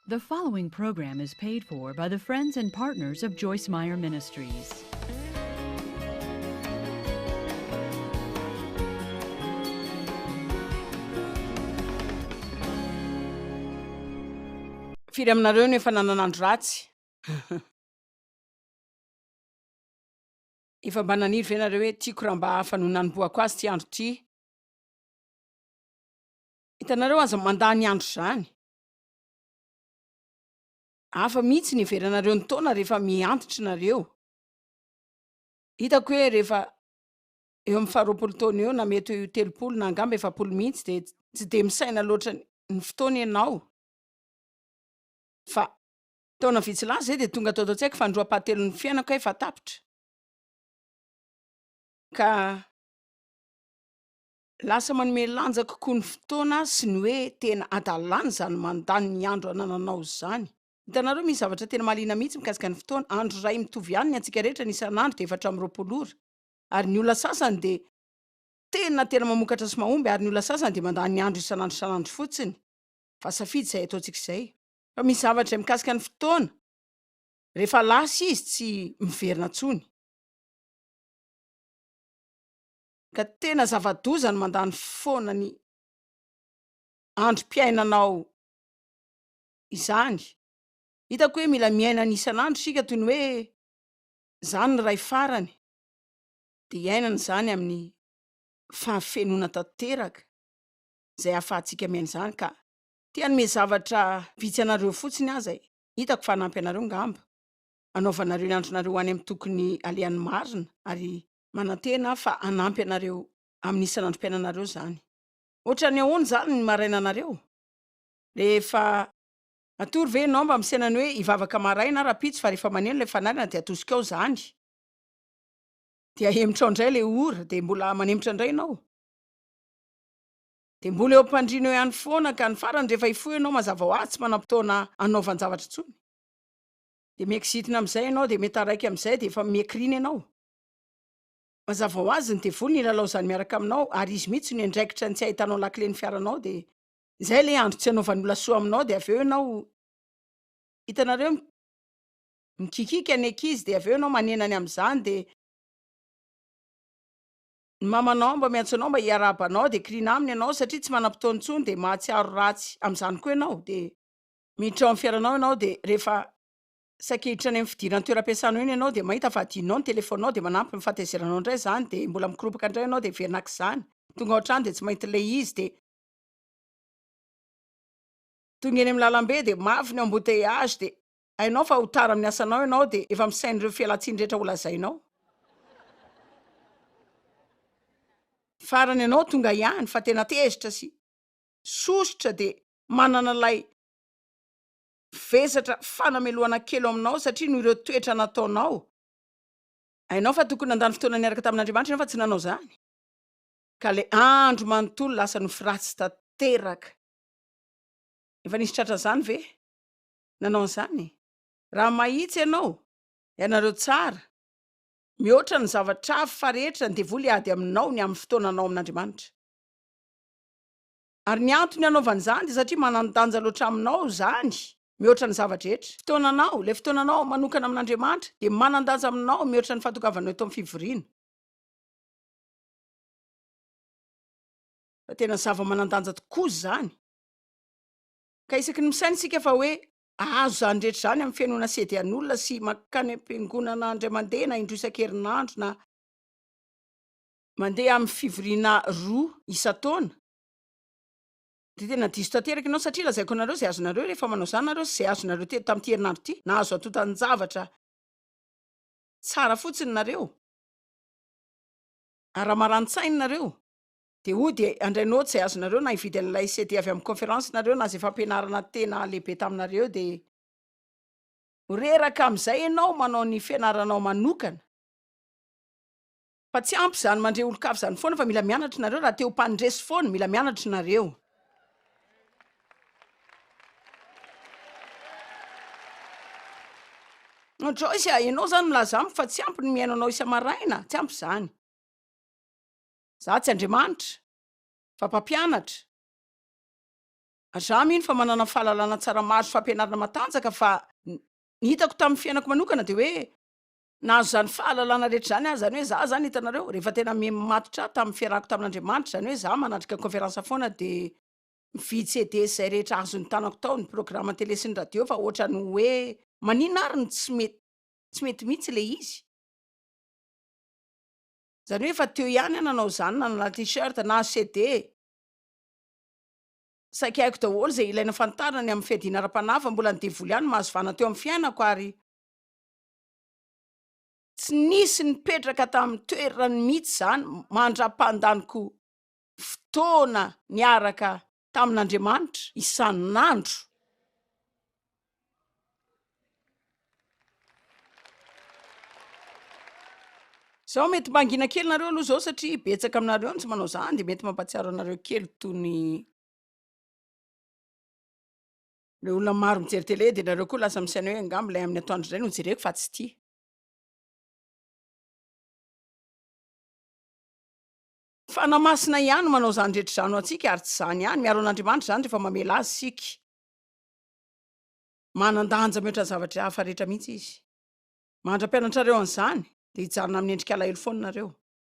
The following program is paid for by the friends and partners of Joyce Meyer Ministries. Firy aminareo no efa nanan'andro ratsy. Efa mba naniry ve nareo hoe tiako raha mba fanonanimboako azy ty andro ty. Hitanareo aza mandany andro zany. Hafa mihitsy ny heveranareo ny taona rehefa miantitra nareo. Hitako hoe rehefa eo amin'ny 20 taona eo na mety eo 30 na angamba 70 mihitsy de tsy de misaina loatra ny fotoana ianao. Fa taona vitsy lasa zay de tonga tao tsaiko fa androapahatelon'ny fiainako efa tapitra. Ka lasa manome lanja kokoa ny fotoana sy ny hoe tena adalany zany mandany ny andro anananao zany. Hitanareo misy zavatra tena mahaliana mihitsy mikasika ny fotoana. Andro ray mitovy ihany ny antsika rehetra ny isan'andro de 420 ora. Ary ny olona sasany de tena mamokatra sy mahomby ary ny olona sasany de mandany ny andro isan'andro fotsiny. Fa safidy izay ataontsika izay. Fa misy zavatra mikasika ny fotoana. Rehefa lasa izy tsy miverina tsony. Ka tena zava-doza ny mandany foana ny androm-piainanao izany. Hitako hoe mila miaina ny isan'andro sika toy ny hoe zany ny ray farany. De iainana zany amin'ny fahafenona tanteraka zay ahafahantsika miaina izany. Ka tia nome zavatra vitsy anareo fotsiny aza. Hitako fa hanampy anareo ngamba. Anaovanareo ny andronareo any amin'ny tokony alehan'ny marina ary manantena fa hanampy anareo amin'ny isan'androm-piainanareo zany. Ohatra ny ahoana zany ny maraina anareo. Rehefa atory ve ianao mba misainany hoe hivavaka maraina rapitso fa rehefa maneno ilay fanarina de atosika ao zany. De ahemitra ao indray le ora de mbola manemitra indray ianao. De mbola eo ampandrina eo ihany foana ka ny farany rehefa hifoha ianao mazava ho azy tsy manam-potoana anaovany zavatra intsony. De miekizitina amin'izay ianao de mety araiky amin'izay de efa miekirina ianao. Mazava ho azy ny devoly ny lalao zany miaraka aminao ary izy mihitsy ny andraikitra ny tsy ahitanao lakile ny fiaranao de izay le andro tsy anaovan'ny olona soa aminao de avy eo ianao hitanareo mikikika ny ankizy de avy eo ianao manenany amin'izany de ny mamanao mba miantso anao mba hiarabanao de krina aminy ianao satria tsy manam-potoana intsony de mahatsiaro ratsy amin'izany koa ianao de miditra ao amin'ny fiaranao ianao de rehefa sakehitra any amin'ny fidiran'ny toeram-piasanao iny ianao de mahita fa adinao ny telefonao de manampy ny fahatezeranao indray zany de mbola mikoropoka indray ianao de veronaka izany. Tonga ao an-trano de tsy mahita ilay izy de tonga eny amin'ny lalambe de mafy ny embouteillage de hainao fa ho tara amin'ny asanao ianao de efa misain'ireo fialatsiny rehetra ho lazainao. Farany ianao tonga ihany fa tena tezitra sy sosotra de manana lay vesatra fanameloana kely aminao satria no ireo toetra nataonao. Hainao fa tokony nandany fotoana niaraka tamin'Andriamanitra ianao fa tsy nanao zany. Ka le andro manontolo lasa no firatsy tanteraka. Efa nisy tratra zany ve? Nanao an'izany? Raha mahitsy ianao, ianareo tsara, mihoatra ny zavatra hafa rehetra ny devoly ady aminao ny amin'ny fotoananao amin'Andriamanitra. Ary ny antony anaovany zany de satria manan-danja loatra aminao zany, mihoatra ny zavatra rehetra. Fotoananao, le fotoananao manokana amin'Andriamanitra de manan-danja aminao mihoatra ny fahatokavanao eto amin'ny fivoriana. Fa tena zava-manan-danja tokoa zany. Ka isaky ny misaina isika fa hoe azo zany rehetra zany amin'ny fiainona sedian'olona sy makany am-piangonana andray mandeha na indroa isan-kerinandro na mandeha amin'ny fivoriana 2 isan-taona. De tena diso tanteraka ianao satria lazaiko anareo zay azonareo rehefa manao zany nareo sy zay azonareo teto tamin'ity herinandro ity na azo atotan'ny zavatra tsara fotsiny nareo. Ara marantsainy nareo. De de andrainao zay azonareo na hividy an'ilay CD avy amin'ny conférence nareo na zay fampianarana tena lehibe taminareo de horeraka amin'izay ianao manao ny fianaranao manokana. Fa tsy ampy zany mandre olon-kafa zany foana fa mila mianatra nareo raha te ho mpandresy foana mila mianatra nareo. No Joyce ianao zany milaza amiko fa tsy ampy ny miaino anao isa-maraina, tsy ampy zany. Za tsy Andriamanitra, fa mpampianatra. Za mino fa manana fahalalana tsara maro sy fampianarana matanjaka fa ny hitako tamin'ny fiainako manokana de hoe nahazo zany fahalalana rehetra zany zany hoe za zany hitanareo rehefa tena matotra tamin'ny fiarahako tamin'Andriamanitra zany hoe za manadrika conférence foana de mividy CD zay rehetra azony tanako tao ny programme télé sy ny radio fa ohatrany hoe maninona ary ny tsy mety mihitsy le izy. Zany hoe efa teo ihany a nanao zany nanana t-shirt na CD. Saika haiko daholo zay ilaina fantarina amin'ny fiadiana ara-panahy mbola ny devoly ihany mahazo vana teo amin'ny fiainako ary tsy nisy nipetraka tamin'ny toerany mihitsy zany mandra-pandaniko fotoana niaraka tamin'Andriamanitra isan'andro. Zao mety mangina kely nareo aloha zao satria betsaka aminareo ny tsy manao zany de mety mampatsiaro anareo kely toy ny le olona maro mijery télé de nareo koa lasa misaina hoe angamba lay amin'ny atoandro izay no jereko fa tsy tia. Fanamasina ihany manao zany rehetra zany ho antsika ary tsy zany ihany miaro an'Andriamanitra zany rehefa mamela azy sika. Manan-danja mihoatra ny zavatra hafa rehetra mihitsy izy. Mandra-pianatrareo an'izany de hijanona amin'ny endrika alahelo foana nareo.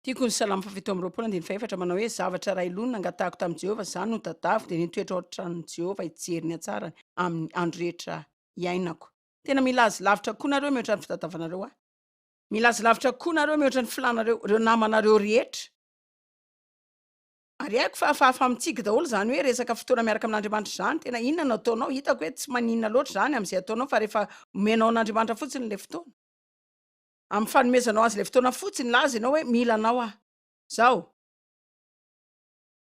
Tiako ny Salamo 7:24 manao hoe zavatra ray lonina angatahako tamin'i Jehovah zany no tadaviko de nitoetra ao an-tranon'i Jehovah hijery ny hatsarany amin'ny andro rehetra iainako. Tena milaza lavitra koa nareo mihoatra ny fitadiavanareo a. Milaza lavitra koa nareo mihoatra ny filanareo, ireo namanareo rehetra. Ary haiko fa hafahafa amintsika daholo zany hoe resaka fotoana miaraka amin'Andriamanitra zany tena inona no ataonao hitako hoe tsy maninona loatra zany amin'izay ataonao fa rehefa omenao an'Andriamanitra fotsiny le fotoana. Amin'ny fanomezanao azy le fotoana fotsiny laza ianao hoe mila anao zao.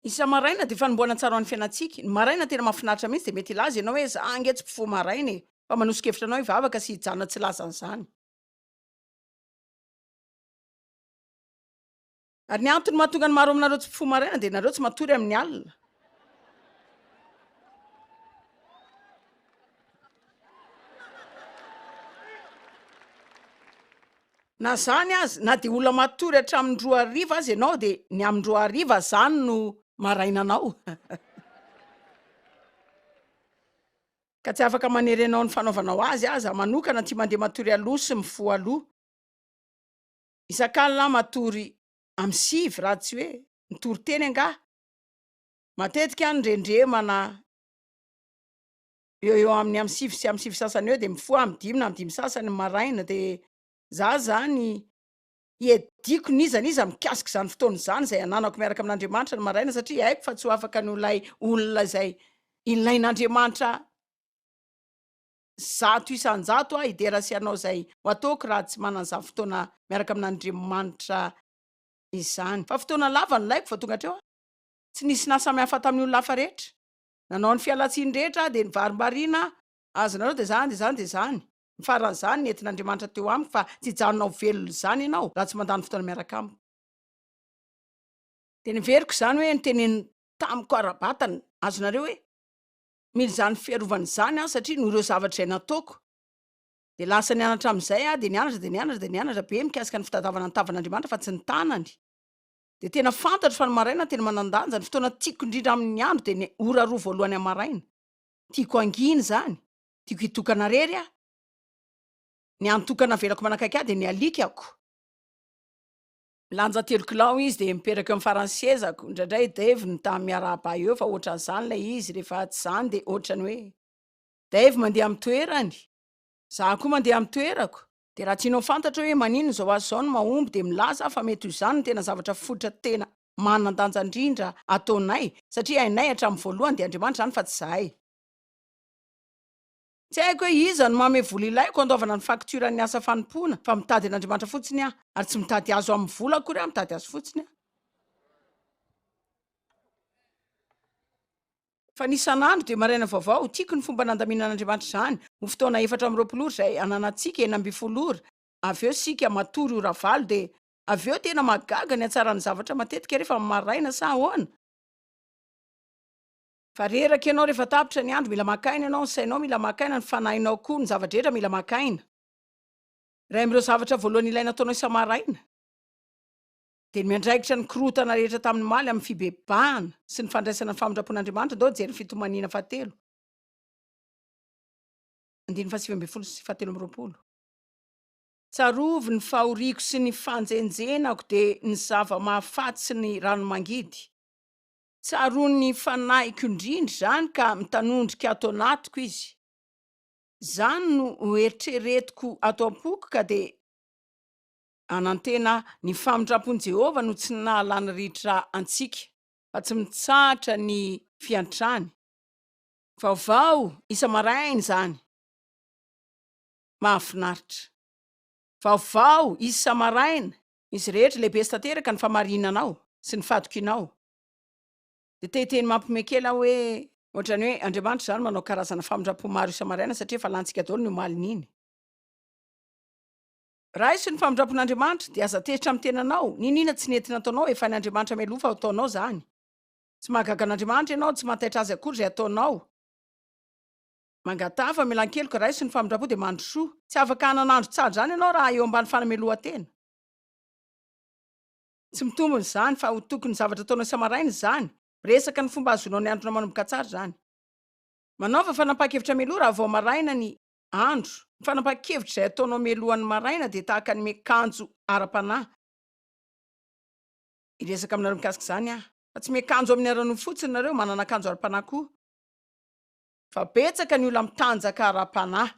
Isa maraina de fanomboana tsara ho an'ny fiainantsika. Ny maraina tena mahafinaritra mihitsy de mety ilaza ianao hoe za ange tsy mpifoha maraina e, fa manosika-hevitra anao hivavaka sy hijanona tsy lazan'izany. Ary ny antony mahatonga ny maro aminareo tsy mpifoha maraina de nareo tsy matory amin'ny alina. Na zany azy na de olona matory hatramin'ny 2:00 azy ianao de ny amin'ny 2:00 zany no marainanao. Ka tsy afaka manerenao ny fanaovanao azy aza manokana tia mandeha matory aloha sy mifoha aloha. Isan-kalina matory amin'ny 7 raha tsy hoe mitory teny angaha. Matetika ny rendremana eo amin'ny 7 sy amin'ny 7 sasany eo de mifoha amin'ny 5 na amin'ny 5 sasany maraina de za zany hiediko nizaniza mikasika zany fotoana zany zay ananako miaraka amin'Andriamanitra ny maraina satria haiko fa tsy ho afaka ny olay olona zay ilain'Andriamanitra 100 isan-jato hiderasianao zay ho ataoko raha tsy manan'izany fotoana miaraka amin'Andriamanitra izany. Fa fotoana lava no laiko vao tonga hatreo tsy nisy nasamihafa tamin'ny olona hafa rehetra. Nanao ny fialatsiny rehetra de ny varimbariana azonareo de zany de zany de zany. Ny faran'izany ny entin'Andriamanitra teo amiko fa tsy hijanonao velona zany ianao raha tsy mandany fotoana miaraka amiko. De niveriko zany hoe nyteneny tamiko ara-batana azonareo hoe mila zany fiarovana izany satria noho ireo zavatra izay nataoko. De lasa nianatra amin'izay de nianatra de nianatra de nianatra be mikasika ny fitadiavana ny tavan'Andriamanitra fa tsy ny tanany. De tena fantatro fa ny maraina tena manan-danja ny fotoana tiako indrindra amin'ny andro de ny ora roa voalohany amin'ny maraina. Tiako anginy zany, tiako hitokana rery ny antokana velako manakaiky de ny alikako. Lanja 3 kilao izy de miperaka eo amin'ny farany sezako. Indraindray Dave ny tamin'ny miarahaba eo fa ohatran'izany lay izy rehefa tsy zany de ohatrany hoe Dave mandeha amin'ny toerany, za koa mandeha amin'ny toerako. De raha tianao fantatra hoe manino zao azy zao no mahomby de milaza fa mety ho zany tena zavatra fototra tena manan-danja indrindra ataonay satria hainay hatramin'ny voalohany de Andriamanitra zany fa tsy zahay. Tsy haiko hoe iza no manome vola ilaiko andaovana ny fakturan'ny asa fanompoana fa mitady an'Andriamanitra fotsiny ary tsy mitady azo amin'ny vola akory mitady azo fotsiny Fa nisan'andro de maraina vaovao tiako ny fomba nandaminan'Andriamanitra zany ho fotoana 420 ora zay ananantsika 9 ora. Avy eo sika matory ora valo de avy eo tena magaga ny hatsarany zavatra matetika rehefa maraina sa ahoana. Fa reraka ianao rehefa tapitra ny andro mila makaina ianao ny sainao mila makaina ny fanahinao koa ny zavadrehetra mila makaina. Ray amin'ireo zavatra voalohany ilaina ataonao isa-maraina. de miandraikitra ny korotana rehetra tamin'ny maly amin'ny fibebahana sy ny fandraisana ny famondrapon'Andriamanitra dao jery fitomanina fahatelo. Andiny fa 7 sy 17. Tsarovy ny fahoriako sy ny fanjenjenako de ny zava-mahafaty sy ny ranomangidy. Tsaro ny fanahiko indrindra zany ka mitanondrika ato anatiko izy. Zany no eritreretiko ato am-poko ka de anantena ny famondrapon'i Jehova no tsy nahalany ritra antsika, fa tsy mitsahatra ny fiantrany. Vaovao isa maraina zany. Mahafinaritra. Vaovao isa maraina, izy rehetra lehibe sy tanteraka ny famarinanao sy ny fatokinao. De teteny mampimekela hoe ohatrany hoe Andriamanitra zany manao karazana famondrapo maro isa maraina satria fa lantsika daholo ny omalin'iny. Raha isy ny famondrapon'Andriamanitra de aza tezitra amin'ny tenanao, ninina tsy nentina ataonao efa ny Andriamanitra mialofa ataonao zany. Tsy mahagaga an'Andriamanitra ianao, tsy mataitra azy akory zay ataonao. Mangatava milan-keloka raha isy ny famondrapo de mandrosoa. Tsy afaka hananandro tsara zany ianao raha eo ambany fanamelohan-tena. Tsy mitombony zany fa ho tokony zavatra ataonao isa-maraina zany. Resaka ny fomba azonao ny andro manomboka tsara zany. Manaova fanapakevitra meloha raha vao maraina ny andro. Ny fanapakevitra izay ataonao melohan'ny maraina de tahaka ny mekanjo ara-panahy. Iresaka aminareo mikasika zany fa tsy mekanjo amin'ny arano fotsiny nareo, manana akanjo ara-panahy koa. Fa betsaka ny olona mitanjaka ara-panahy.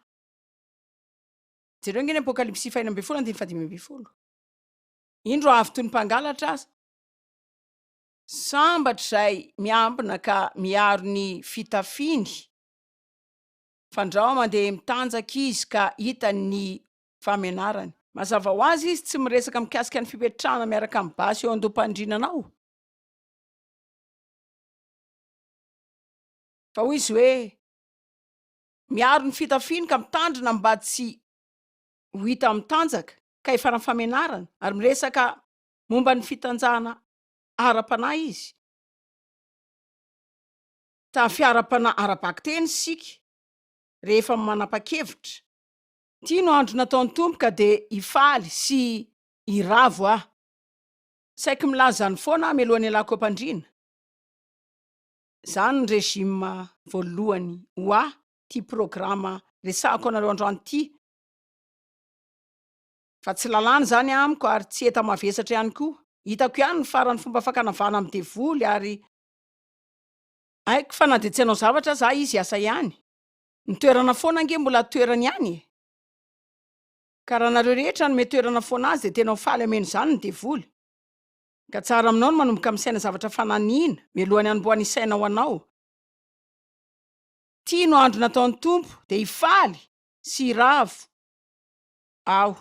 Jereo ngeny Apokalipsy 4:15. Indro avy toy ny mpangalatra aza. Sambatra izay miambina ka miaro ny fitafiny. Fandrao mandeha mitanjaka izy ka hita ny famenarany. Mazava ho azy izy tsy miresaka mikasika ny fipetrahana miaraka amin'ny basy eo andoam-pandrinanao. Fa hoy izy hoe miaro ny fitafiny ka mitandrina mba tsy ho hita mitanjaka ka efa ny famenarana ary miresaka momba ny fitanjahana ara-panahy izy. Ta fiara-panahy ara-bakteny sika rehefa manapa-kevitra. Ty no andro nataon'ny tompoka de ifaly sy iravo ah. Saika milaza ny foana melohan'ny alako am-pandriana. Zany ny rejima voalohany ho ty programa resahako anareo androany ty. Fa tsy lalàna zany amiko ary tsy eta mavesatra ihany koa. Hitako ihany ny farany fomba fakanavana amin'ny devoly ary aiko fa na de tsy hanao zavatra za izy asa ihany. Ny toerana foana nge mbola toerany ihany. Ka raha nareo rehetra no mety toerana foana azy de tena ho faly ameno zany ny devoly. Ka tsara aminao no manomboka misaina zavatra fananiana melohan'ny anombohan'ny saina ho anao. Ty no andro nataon'ny tompo de ifaly sy iravo ao.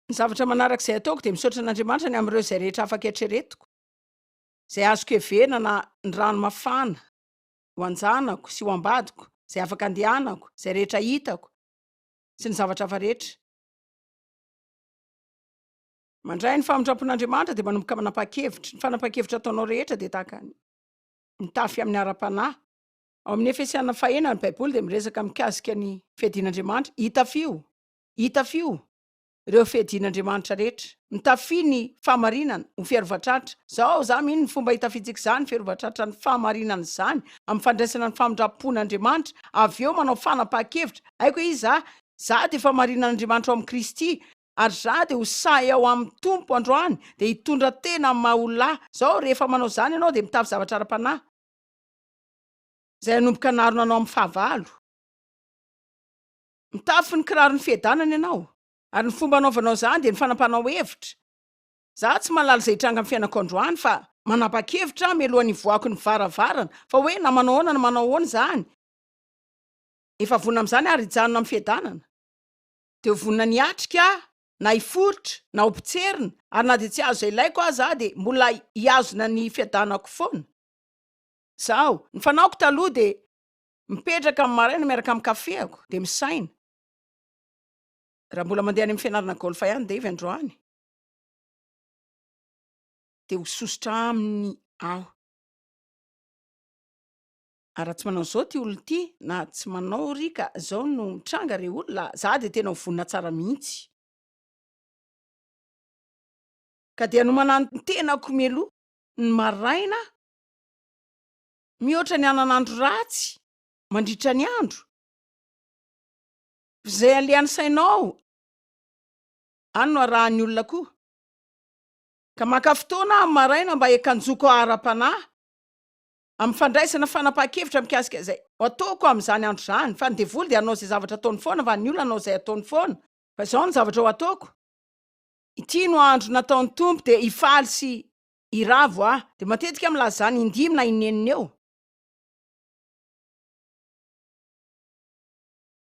Ny zavatra manarak'izay ataoko de misaotra an'Andriamanitra ny amin'ireo zay rehetra afaka eritreretiko. Zay azoko heverina na ny rano mafana ho anjanako sy ho ambadiko, zay afaka andehanako, zay rehetra hitako sy ny zavatra hafa rehetra. Mandray ny famondrapon'Andriamanitra de manomboka manapa-kevitra. Ny fanapa-kevitra ataonao rehetra de tahaka mitafy amin'ny ara-panahy. Ao amin'ny Efesiana 4 ny Baiboly de miresaka mikasika ny fiadian'Andriamanitra. Hitafio ireo fiadian'Andriamanitra rehetra. Mitafy ny fahamarinana ho fiarovatratra. Zao za mino ny fomba hitafitsika zany fiarovatratra ny fahamarinana zany amin'ny fandraisana ny famondrapon'Andriamanitra. Avy eo manao fanapa-kevitra. Aiko izy za de fahamarinan'Andriamanitra ao amin'ny Kristy. Ary za de ho say ao amin'ny tompo androany de hitondra tena maha-olonahy. Zao rehefa manao zany ianao de mitafy zavatra ara-panahy. Zay anomboka narona anao amin'ny fahavalo. Mitafy ny kiraron'ny fiadanana ianao. Ary ny fomba anaovanao zany de ny fanapanao hevitra. Za tsy malala zay hitranga amin'ny fiainako androany fa manapa-kevitra melohan'ny voako ny varavarana. Fa hoe na manao ahoana na manao ahoana zany. Efa vonona amin'izany ary hijanona amin'ny fiadanana. De vonona ny atrika na hiforotra na ho potserina ary na de tsy azo zay ilaiko aza de mbola hiazona ny fiadanako foana. Zao ny fanaoko taloha de mipetraka amin'ny maraina miaraka amin'ny kafeako de misaina. Raha mbola mandeha any amin'ny fianarana golfa ihany de ivy androany. De ho sosotra aminy aho. Ara tsy manao zao ty olona ty na tsy manao rika zao no mitranga re olona. Za de tena ho vonina tsara mihitsy. ka dia no manano ny tenako mialoha ny maraina mihoatra ny anan'andro ratsy mandritra ny andro zay aleany sainao any no arahan'ny olona koa ka maka fotoana amin'ny maraina mba ekanjoko ara-panahy amin'ny fandraisana fanapahan-kevitra mikasika zay ataoko amin'izany andro zany fa ny devoly dia anao zay zavatra ataony foana fa ny olona anao zay ataony foana fa izao ny zavatra ho ataoko ity no andro nataon'ny tompo dia hifaly sy iravo dia matetika milazany indimy na inenina eo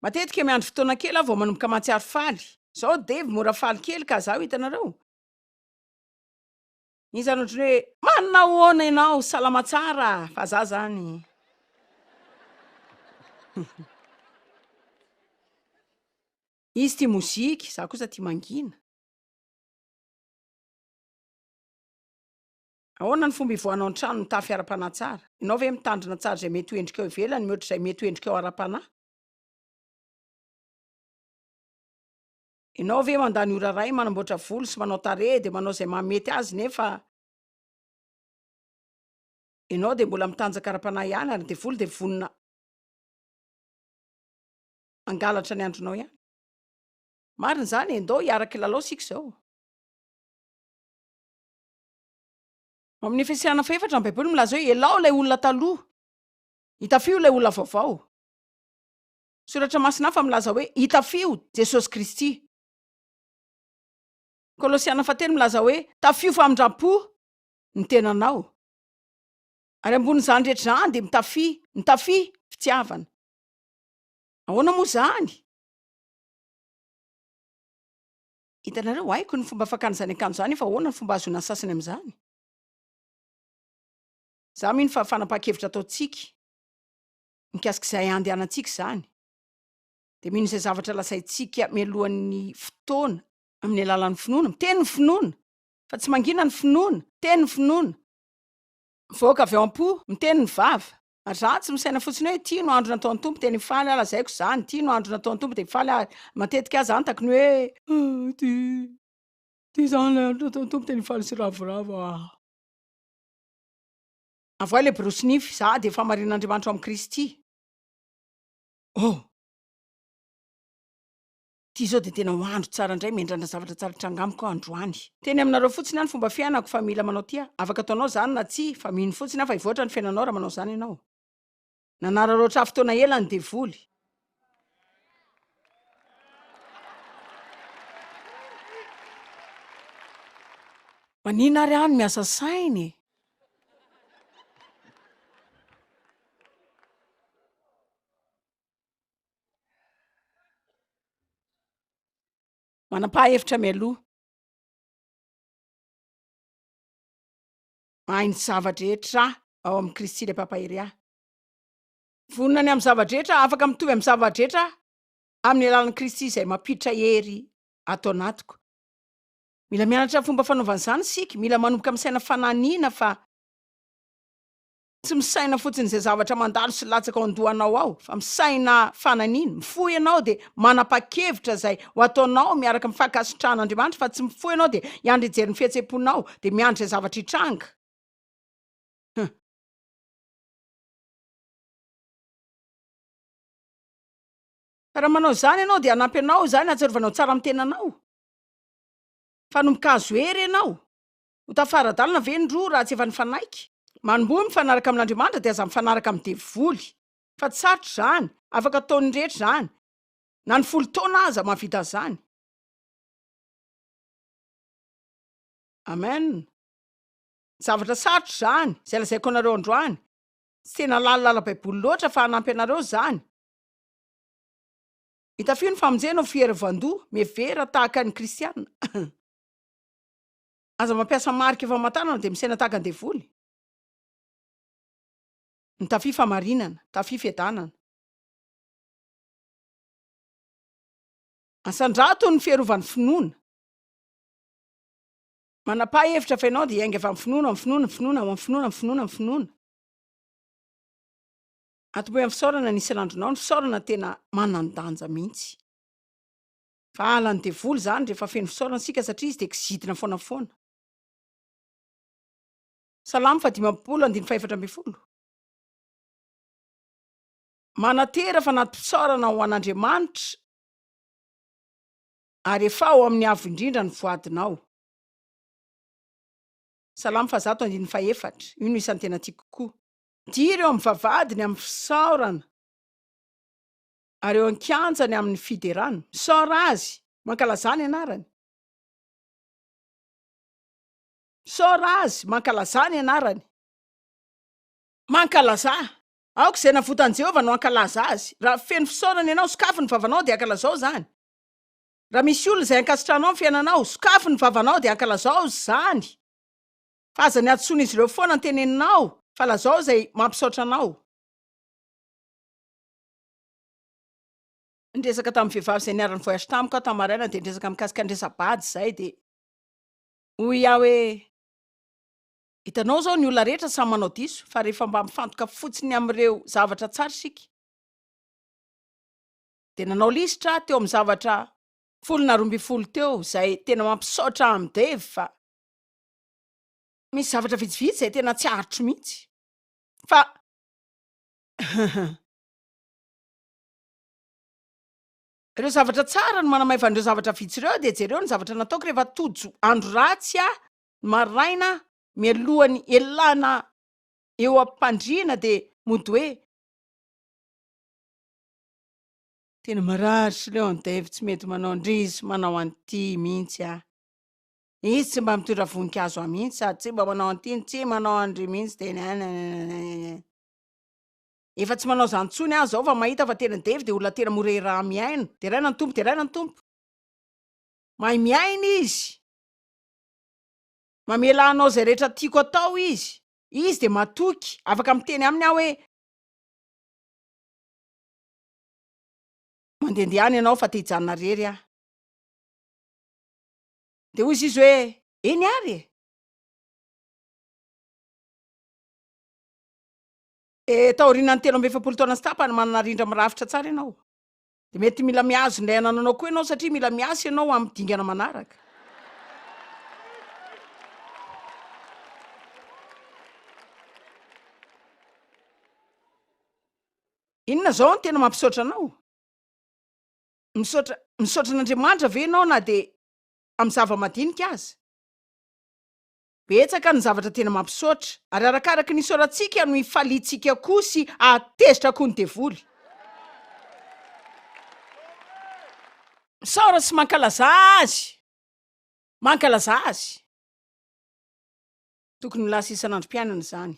matetika miandro fotoana kely aho vao manomboka mahatsiaro faly zao devy mora faly kely ka zaho hitanareo izany ohatry hoe manina hoana ianao salama tsara fa za zany izy tia moziky za kosa tia mangina ahoana ny fomba ivoanao an-trano mitafy ara-panahy tsara ianao ve mitandrina tsara zay mety ho endrika eo ivelany mihoatra zay mety ho endrika eo ara-panahy ianao ve mandany ora ray manamboatra volo sy manao tare dia manao zay mamety azy nefa ianao dia mbola mitanjaka ara-panahy ihany ary devoly dia vonona angalatra ny andronao ihany marina zany endao hiaraka lalao sika zao amin'ny efesiana faefatra ny baiboly milaza hoe elao ilay olona taloha hitafio ilay olona vaovao soratra masina hafa milaza hoe hitafio Jesosy Kristy Kolosiana 4 milaza hoe tafio famindram-po ny tenanao ary ambonin'izany rehetra zany dia mitafy fitiavana ahoana moa zany hitanareo haiko ny fomba fakan'izany akanjo zany efa ahoana ny fomba azona sasany amin'izany za mino fa fanapahan-kevitra ataontsika mikasika izay andehanantsika zany dia mino izay zavatra lasaintsika mialohan'ny fotoana amin'ny alalan'ny finoana miteny ny finoana fa tsy mangina ny finoana teny ny finoana voaka avy ao am-po miteny ny vava ary za tsy misaina fotsiny hoe tia no andro nataon'ny tompo teny faly lazaiko zany tia no andro nataon'ny tompo dia faly matetika azy zany takony hoe tia zany le andro nataon'ny tompo teny faly sy ravoravo avoa le brosinify za dia efa marin'Andriamanitra ao amin'ny Kristy tia zao dia tena ho andro tsara indray mendrana zavatra tsara trangamiko androany teny aminareo fotsiny any fomba fiainako fa mila manao tia afaka ataonao zany na tsy fa mino fotsiny aho fa hivoatra ny fiainanao raha manao zany ianao nanararoatra fotoana ela ny devoly manina ary any miasa sainy manam-pahefitra mialoha mahay ny zavadrehetra ao amin'ny Kristy le pampahery ahy vonona ny amin'ny zavadrehetra afaka mitovy amin'ny zavadrehetra amin'ny alalan'ny Kristy izay mampiditra hery ato anatiko mila mianatra fomba fanaovana izany sika mila manomboka misaina fananiana fa tsy misaina fotsiny izay zavatra mandalo sy latsaka ao andohanao ao fa misaina fananiana mifoy ianao dia manapa-kevitra zay ho ataonao miaraka mifankasitrahan'Andriamanitra fa tsy mifoy ianao dia hiandry hijery ny fihetsem-ponao dia miandry izay zavatra hitranga fa raha manao zany ianao dia hanampy anao zany hatsarovanao tsara amin'ny tenanao fa no mikazo hery ianao ho tafaradalina ve ndroa raha tsy efa nifanaiky manomboa mifanaraka amin'Andriamanitra dia aza mifanaraka amin'ny devoly fa tsy sarotra zany afaka ataon'ny rehetra zany na ny folo taona aza mahavita zany amen zavatra sarotra zany izay lazaiko anareo androany tsy tena lalilala baiboly loatra fa hanampy anareo zany hitafio ny famonjena ho fiery-vandoa mevera tahaka ny kristianina aza mampiasa marika efa matanana dia misaina tahaka ny devoly ny tafi famarinana tafi fiadanana asandrato ny fierovany finoana manapa-hevitra fa ianao dia iainga efa mifinoana atoboy amin'ny fisaorana nisy landronao ny fisaorana tena manandanja mihitsy fa alan'ny devoly zany rehefa feno fisaorana sika satria izy dia kizitina foana Salamo 5:4. Manatera fa naty-pisaorana ho an'Andriamanitra ary efa ao amin'ny avo indrindra ny voadinao. Salamo 104. Io no isan'ny tena tiako kokoa. Diry eo amin'ny vavadiny amin'ny fisaorana ary eo an-kianjany amin'ny fiderana. Misaora azy, mankalazany anarany. Misaora azy, mankalazany anarany. Mankalaza. Aoka izay navotan'i Jehovah no ankalaza azy. Raha feno fisaorana ianao, sokafy ny vavanao dia ankalazao zany. Raha misy olona izay ankasitranao amin'ny fiainanao, sokafy ny vavanao dia ankalazao zany. Fa aza ny antsoin'izy ireo foana ny teneninao, fa lazao izay mampisaotra anao. Nresaka tamin'ny vehivavy izay niara nivoyage tamiko aho tamaraina dia nresaka mikasika ny resa-bady izay dia hoy aho hoe hitanao zao ny olona rehetra samy manao diso, fa rehefa mba mifantoka fotsiny amin'ireo zavatra tsara isika. Dia nanao lisitra teo amin'ny zavatra 12 teo izay tena mampisaotra amin'ny devy, fa misy zavatra vitsivitsy izay tena tsy aharotro mihitsy. Fa ireo zavatra tsara no manamaivana ireo zavatra vitsy ireo, dia jereo ny zavatra nataoko rehefa tojo andro ratsy maraina mialohany elana eo am-pandriana dia mody hoe tena mararitra leo ny devy, tsy mety manao andrisy manao an'ity mihitsy izy tsy mba mitondra voninkazo mihitsy sady tsy mba manao an'ity, tsy manao andry mihitsy dia efa tsy manao zantsony aho zao fa mahita fa tena devy dia olona tena mora raha miaina. Dia raina ny tompo, dia raina ny tompo. Mahay miaina izy. Mamela anao izay rehetra tiako atao izy. Izy dia matoky, afaka miteny aminy aho hoe mandendehany ianao fa te hijanona rery aho. Dia hoy izy hoe eny ary taorianany 17 taona sy tapany manana rindra mirafitra tsara ianao. Dia mety mila mihazo indray ananao koa ianao satria mila miasa ianao amin'ny dingana manaraka. Inona zao no tena mampisaotra anao? Misaotra an'Andriamanitra ve ianao na dia amin'ny zava-madinika aza? Betsaka ny zavatra tena mampisaotra, ary arakaraka ny isaorantsika no ifalitsika koa sy atezitra koa ny devoly. Misaora sy mankalaza azy. Mankalaza azy. Tokony ho lasa isan'androm-piainana izany.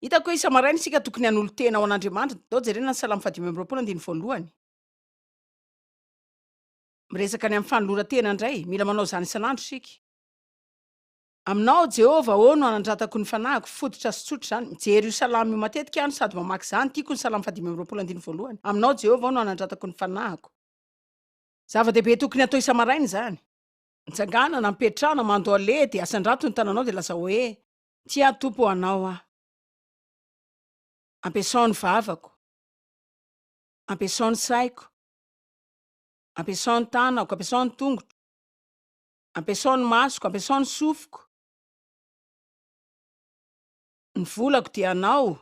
Hitako hoe isa-maraina isika tokony hanolo-tena ao an'Andriamanitra. Dao jerena ny Salamo 5:1. Miresaka ny amin'ny fanoloran-tena indray, mila manao izany isan'andro isika. Aminao Jehovah no anandratako ny fanahiko, fototra sy tsotra zany. Mijery io salamo io matetika ihany sady mamaky izany, tiako ny Salamo 5:1. Aminao Jehovah no anandratako ny fanahiko. Zava-dehibe tokony atao isa-maraina izany. Mitsangana, mipetrana, mandoa ledy, asan-drato ny tananao dia lasa hoe tia Tompo anao aho. Ampiasao ny vavako, ampiasao ny saiko, ampiasao ny tanako, ampiasao ny tongotro, ampiasao ny masoko, ampiasao ny sofiko. Ny volako dia anao.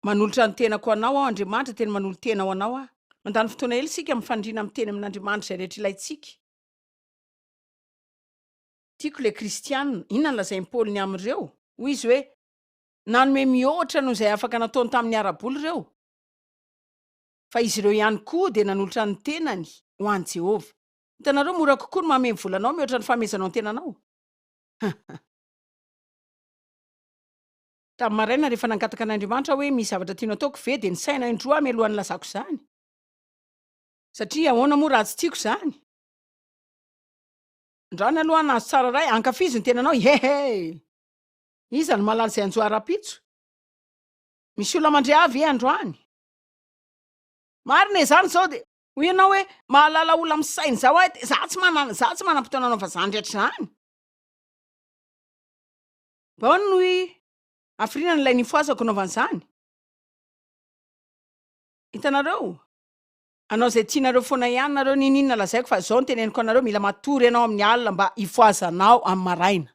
Manolotra ny tenako anao aho, Andriamanitra tena manolo tena ho anao aho. Mandany fotoana hely isika mifandrina amin'ny teny amin'Andriamanitra izay rehetra ilaitsika. Tiako le kristianina, inona lazain'i Paoly ny amin'ireo? Hoy izy hoe nanome mihoatra noho izay afaka nataony tamin'ny ara-boly ireo. Fa izy ireo ihany koa dia nanolotra ny tenany ho an'i Jehovah. Hitanareo mora kokoa no manome volanao mihoatra ny fanomezanao ny tenanao. Tamin'ny maraina rehefa nangataka an'Andriamanitra hoe misy zavatra tianao ataoko ve dia ny saina indroa mialohan'ny lazako izany. Satria ahoana moa raha tsy tiako izany? Androany aloha nahazo tsara ray, ankafizo ny tenanao, hehe! Iza ny malala izay anjo ara-pitso? Misy olona mandray avy androany. Marina izany zao dia hoy ianao hoe mahalala olona amin'ny sainy zao ahy, za tsy manam-potoana anao fa izany rehetra izany. Bao no afrina n'ilay nifoazako naovan'izany. Hitanareo? anao zay tianareo foana ihany nareo nininona lazaiko fa zao no teneniko anareo mila matory ianao amin'ny alina mba hifoazanao amin'ny maraina.